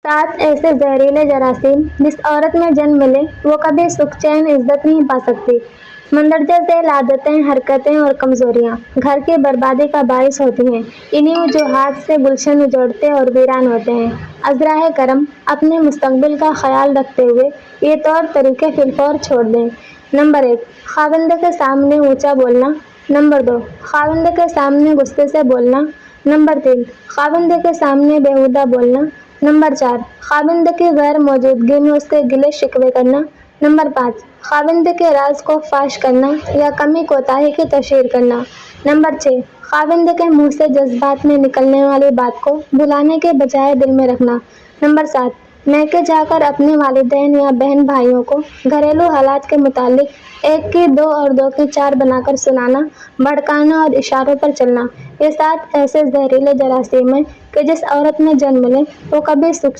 7 ایسے زہریلے جراثیم جس عورت میں جنم لے وہ کبھی سکھ چین عزت نہیں پا سکتی۔ مندرجہ ذیل عادتیں، حرکتیں اور کمزوریاں گھر کی بربادی کا باعث ہوتی ہیں۔ انہی وجوہات سے گلشن اجڑتے اور ویران ہوتے ہیں۔ عذراء کرم اپنے مستقبل کا خیال رکھتے ہوئے یہ طور طریقے فی الفور چھوڑ دیں۔ نمبر 1، خاوند کے سامنے اونچا بولنا۔ نمبر 2، خاوند کے سامنے غصے سے بولنا۔ نمبر 3، خاوند کے سامنے بیہودہ بولنا۔ نمبر 4، خاوند کی غیر موجودگی میں اس کے گلے شکوے کرنا۔ نمبر 5، خاوند کے راز کو فاش کرنا یا کمی کوتاہی کی تشہیر کرنا۔ نمبر 6، خاوند کے منہ سے جذبات میں نکلنے والی بات کو بھلانے کے بجائے دل میں رکھنا۔ نمبر 7، میکے جا کر اپنے والدین یا بہن بھائیوں کو گھریلو حالات کے متعلق 1 کی 2 اور 2 کی 4 بنا کر سنانا، بھڑکانا اور اشاروں پر چلنا۔ یہ 7 ایسے زہریلے جراثیم ہیں کہ جس عورت میں جنم لے وہ کبھی سکھ